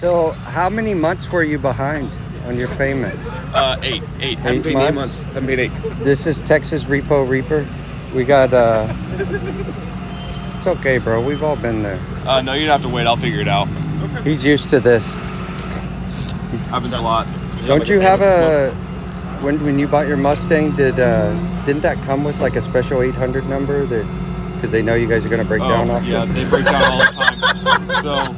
So how many months were you behind on your payment? Eight. Haven't paid 8 months. Haven't paid 8. This is Texas Repo Reaper. We got, it's okay, bro. We've all been there. No, you don't have to wait. I'll figure it out. He's used to this. Happens a lot. Don't you have when you bought your Mustang, didn't that come with like a special 800 number because they know you guys are going to break down off yeah, they break down all the time. So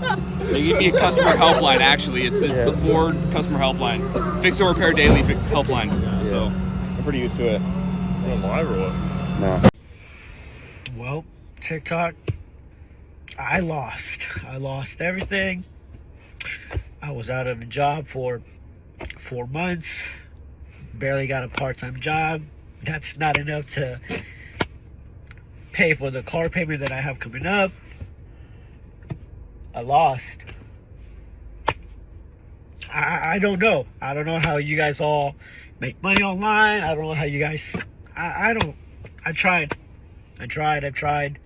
they give me a customer helpline, actually. It's the Ford customer helpline. Fix or repair daily helpline. Yeah. So I'm pretty used to it. Oh, live or what? No. Well, TikTok, I lost everything. I was out of a job for 4 months. Barely got a part-time job. That's not enough to pay for the car payment that I have coming up. I lost. I don't know. I don't know how you guys all make money online. I don't know how you guys... I tried. I've tried.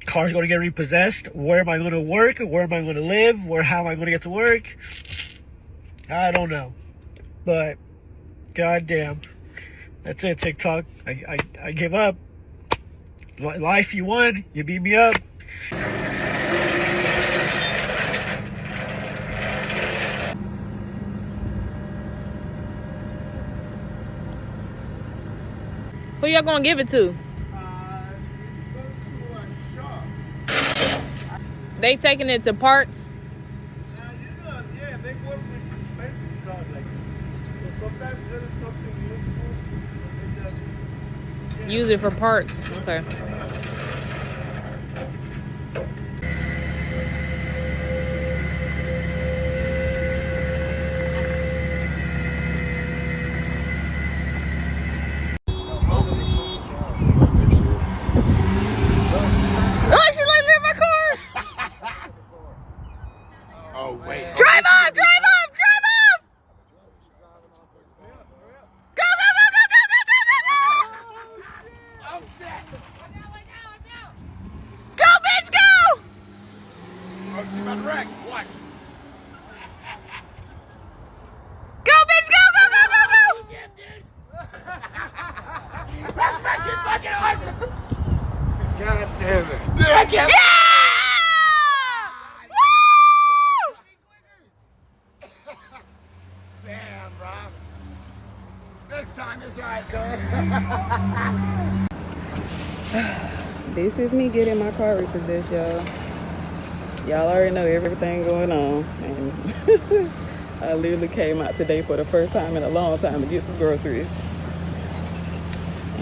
Car's going to get repossessed. Where am I going to work? Where am I going to live? How am I going to get to work? I don't know. But, goddamn. That's it, TikTok. I give up. Life, you won. You beat me up. Who y'all gonna give it to? They taking it to parts? Yeah, they work with expensive cars like this. So sometimes there is something useful, so they just... Use it for parts. Okay. God damn it. Yeah! Damn, Rob. Next time is right, girl. This is me getting my car repossessed, y'all. Y'all already know everything going on. And I literally came out today for the first time in a long time to get some groceries.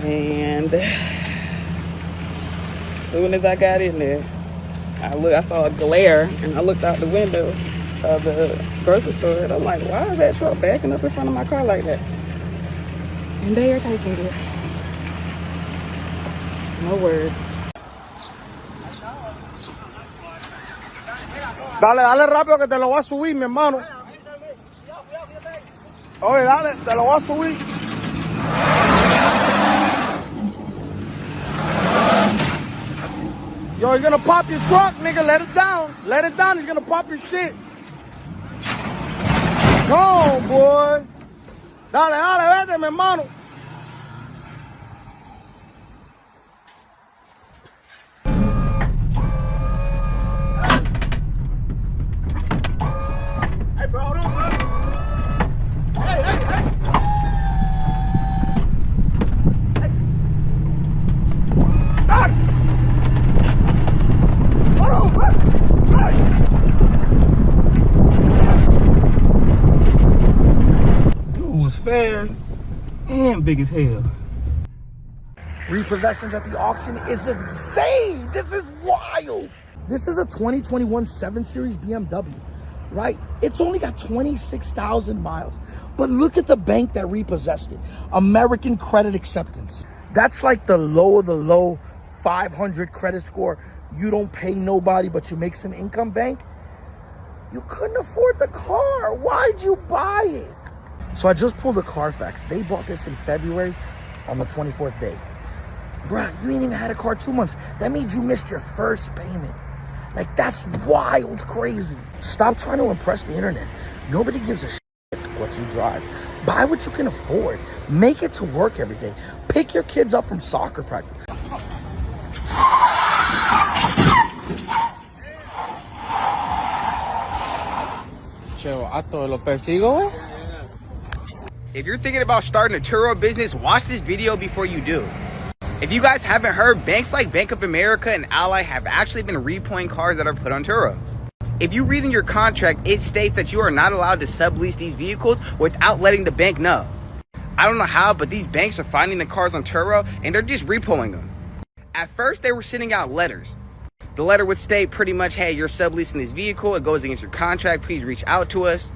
And as soon as I got in there, I saw a glare, and I looked out the window of the grocery store, and I'm like, why is that truck backing up in front of my car like that? And they are taking it. No words. Dale rápido que te lo voy a subir, mi hermano. Oye, dale, te lo voy a subir. Yo, you're gonna pop your truck, nigga. Let it down. Let it down. He's gonna pop your shit. Come on, boy. Dale, vete, mi hermano. Hey, bro, hold on, bro. Hey. Stop! Dude was fast and big as hell. Repossessions at the auction is insane. This is wild. This is a 2021 7 Series BMW, right? It's only got 26,000 miles. But look at the bank that repossessed it. American Credit Acceptance. That's like the low of the low 500 credit score. You don't pay nobody, but you make some income bank. You couldn't afford the car. Why'd you buy it? So I just pulled the Carfax. They bought this in February on the 24th day. Bruh, you ain't even had a car 2 months. That means you missed your first payment. Like, that's wild crazy. Stop trying to impress the internet. Nobody gives a shit what you drive. Buy what you can afford. Make it to work every day. Pick your kids up from soccer practice. If you're thinking about starting a Turo business, watch this video before you do. If you guys haven't heard, banks like Bank of America and Ally have actually been repoing cars that are put on Turo. If you read in your contract, it states that you are not allowed to sublease these vehicles without letting the bank know. I don't know how, but these banks are finding the cars on Turo and they're just repoing them. At first, they were sending out letters. The letter would state pretty much, hey, you're subleasing this vehicle, it goes against your contract, please reach out to us.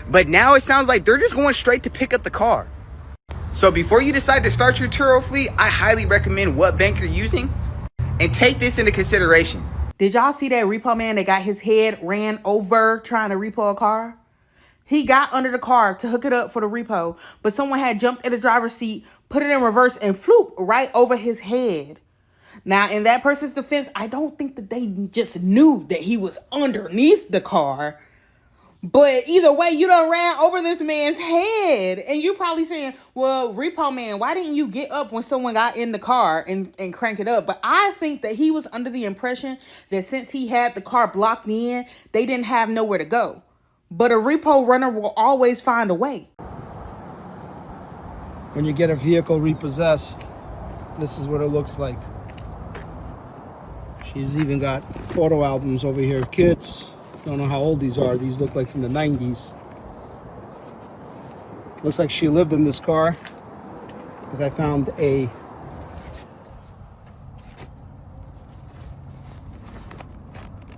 But now it sounds like they're just going straight to pick up the car. So before you decide to start your Turo fleet, I highly recommend what bank you're using and take this into consideration. Did y'all see that repo man that got his head ran over trying to repo a car? He got under the car to hook it up for the repo, but someone had jumped in the driver's seat, put it in reverse, and floop right over his head. Now, in that person's defense, I don't think that they just knew that he was underneath the car. But either way, you done ran over this man's head. And you probably saying, well, repo man, why didn't you get up when someone got in the car and crank it up? But I think that he was under the impression that since he had the car blocked in, they didn't have nowhere to go. But a repo runner will always find a way. When you get a vehicle repossessed, this is what it looks like. She's even got photo albums over here of kids. Don't know how old these are. These look like from the 90s. Looks like she lived in this car because I found a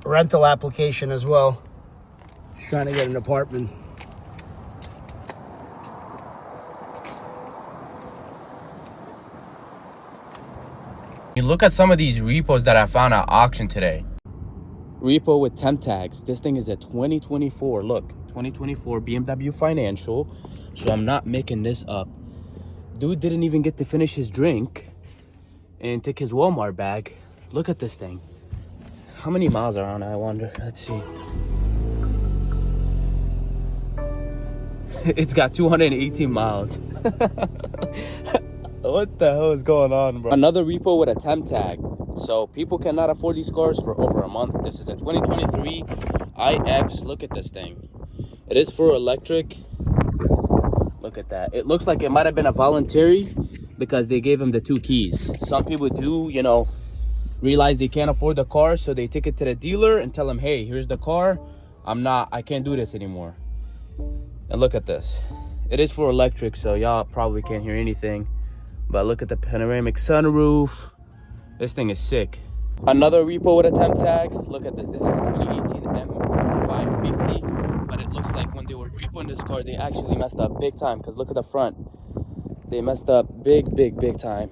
rental application as well. She's trying to get an apartment. You look at some of these repos that I found at auction today. Repo with temp tags. This thing is a 2024. Look, 2024 BMW Financial. So I'm not making this up. Dude didn't even get to finish his drink and take his Walmart bag. Look at this thing. How many miles are on it, I wonder? Let's see. It's got 218 miles. What the hell is going on, bro? Another repo with a temp tag. So people cannot afford these cars for over a month. This is a 2023 iX. Look at this thing. It is for electric. Look at that. It looks like it might have been a voluntary because they gave him the 2 keys. Some people do, you know, realize they can't afford the car, so they take it to the dealer and tell them, hey, here's the car. I can't do this anymore. And look at this. It is for electric, so y'all probably can't hear anything. But look at the panoramic sunroof. This thing is sick. Another repo with a temp tag. Look at this. This is a 2018 M550. But it looks like when they were repoing this car, they actually messed up big time. Because look at the front. They messed up big time.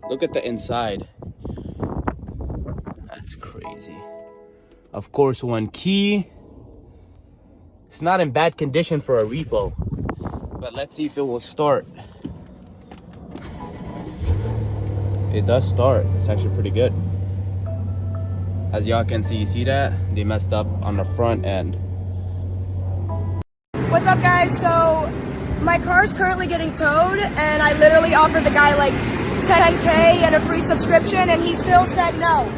Look at the inside. That's crazy. Of course, 1 key. It's not in bad condition for a repo. But let's see if it will start. It does start. It's actually pretty good. As y'all can see, you see that? They messed up on the front end. What's up, guys? So my car's currently getting towed, and I literally offered the guy like $10K and a free subscription, and he still said no.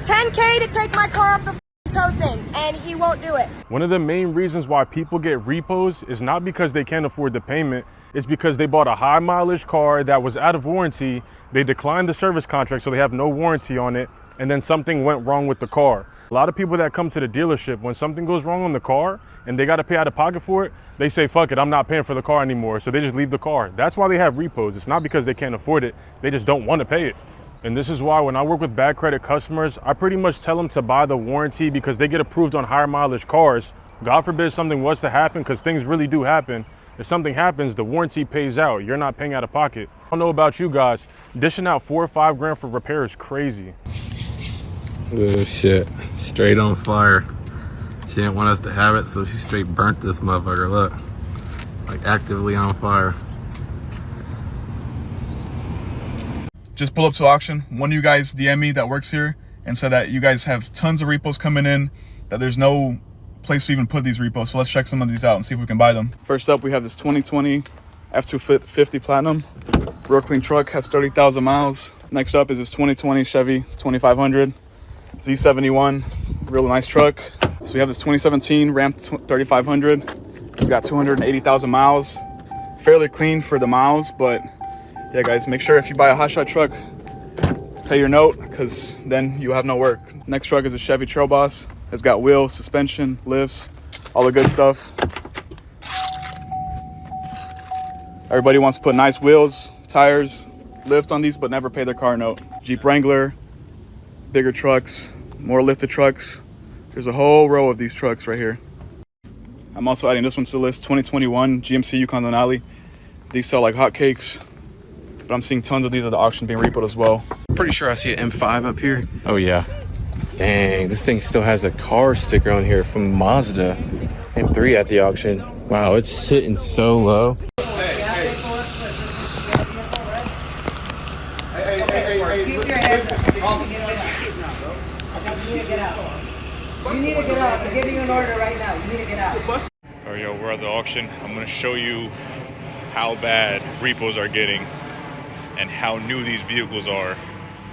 $10K to take my car off the tow thing, and he won't do it. One of the main reasons why people get repos is not because they can't afford the payment. It's because they bought a high mileage car that was out of warranty. They declined the service contract, so they have no warranty on it. And then something went wrong with the car. A lot of people that come to the dealership, when something goes wrong on the car and they got to pay out of pocket for it, they say, fuck it, I'm not paying for the car anymore. So they just leave the car. That's why they have repos. It's not because they can't afford it. They just don't want to pay it. And this is why when I work with bad credit customers, I pretty much tell them to buy the warranty because they get approved on higher mileage cars. God forbid something was to happen, because things really do happen. If something happens, the warranty pays out. You're not paying out of pocket. I don't know about you guys. Dishing out $4 or $5 grand for repair is crazy. Oh shit, straight on fire. She didn't want us to have it, so she straight burnt this motherfucker, look. Like actively on fire. Just pull up to auction. One of you guys DM me that works here, and said that you guys have tons of repos coming in, that there's no place to even put these repos. So let's check some of these out and see if we can buy them. First up, we have this 2020 F250 Platinum. Real clean truck, has 30,000 miles. Next up is this 2020 Chevy 2500 Z71, real nice truck. So we have this 2017 Ram 3500. It's got 280,000 miles. Fairly clean for the miles, but yeah, guys, make sure if you buy a hotshot truck, pay your note, because then you have no work. Next truck is a Chevy Trail Boss. It's got wheels, suspension, lifts, all the good stuff. Everybody wants to put nice wheels, tires, lift on these, but never pay their car note. Jeep Wrangler, bigger trucks, more lifted trucks. There's a whole row of these trucks right here. I'm also adding this one to the list, 2021 GMC Yukon Denali. These sell like hotcakes, but I'm seeing tons of these at the auction being repoed as well. Pretty sure I see an M5 up here. Oh yeah. Dang, this thing still has a car sticker on here from Mazda. M3 at the auction. Wow, it's sitting so low. You need to get out. I'm giving you an order right now. You need to get out. All right, yo, we're at the auction. I'm gonna show you how bad repos are getting and how new these vehicles are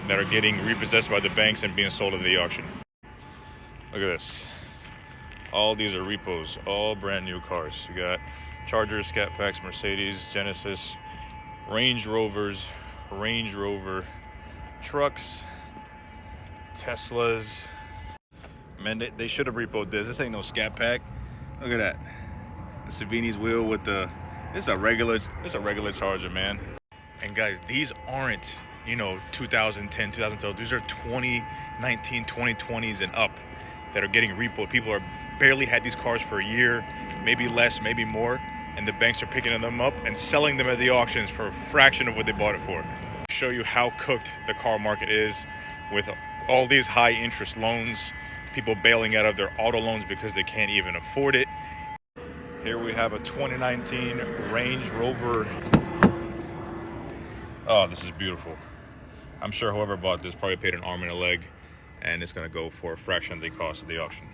that are getting repossessed by the banks and being sold at the auction. Look at this. All these are repos, all brand new cars. You got Chargers, Scat Packs, Mercedes, Genesis, Range Rovers, Range Rover, trucks, Teslas. Man, they should have repoed this. This ain't no Scat Pack. Look at that. The Savini's wheel with the, it's a regular Charger, man. And guys, these aren't, you know, 2010, 2012. These are 2019, 2020s and up that are getting repoed. People are barely had these cars for a year, maybe less, maybe more, and the banks are picking them up and selling them at the auctions for a fraction of what they bought it for. Show you how cooked the car market is with all these high interest loans, people bailing out of their auto loans because they can't even afford it. Here we have a 2019 Range Rover. Oh, this is beautiful. I'm sure whoever bought this probably paid an arm and a leg, and it's gonna go for a fraction of the cost of the auction.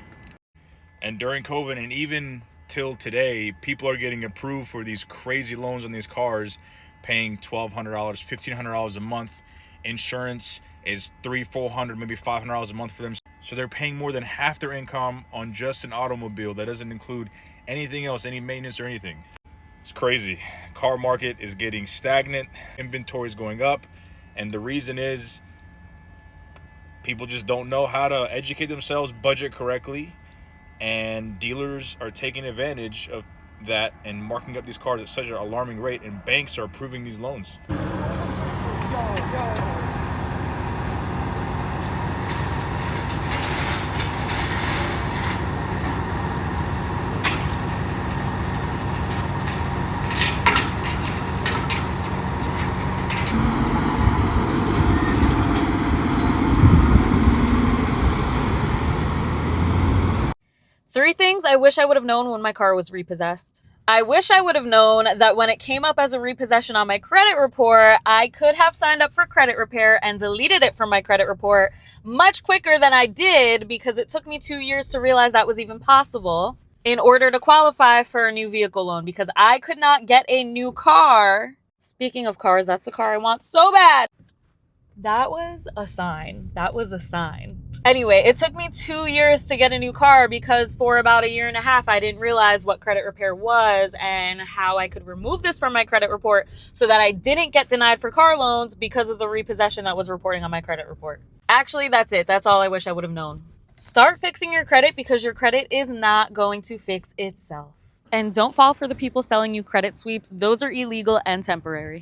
And during COVID and even till today, people are getting approved for these crazy loans on these cars, paying $1,200, $1,500 a month. Insurance is $300, $400, maybe $500 a month for them. So they're paying more than half their income on just an automobile. That doesn't include anything else, any maintenance or anything. It's crazy. Car market is getting stagnant. Inventory is going up. And the reason is people just don't know how to educate themselves, budget correctly. And dealers are taking advantage of that and marking up these cars at such an alarming rate. And banks are approving these loans. Three things I wish I would have known when my car was repossessed. I wish I would have known that when it came up as a repossession on my credit report, I could have signed up for credit repair and deleted it from my credit report much quicker than I did, because it took me 2 years to realize that was even possible in order to qualify for a new vehicle loan, because I could not get a new car. Speaking of cars, that's the car I want so bad. That was a sign. That was a sign. Anyway, it took me 2 years to get a new car because for about 1.5 years, I didn't realize what credit repair was and how I could remove this from my credit report so that I didn't get denied for car loans because of the repossession that was reporting on my credit report. Actually, that's it. That's all I wish I would have known. Start fixing your credit, because your credit is not going to fix itself. And don't fall for the people selling you credit sweeps. Those are illegal and temporary.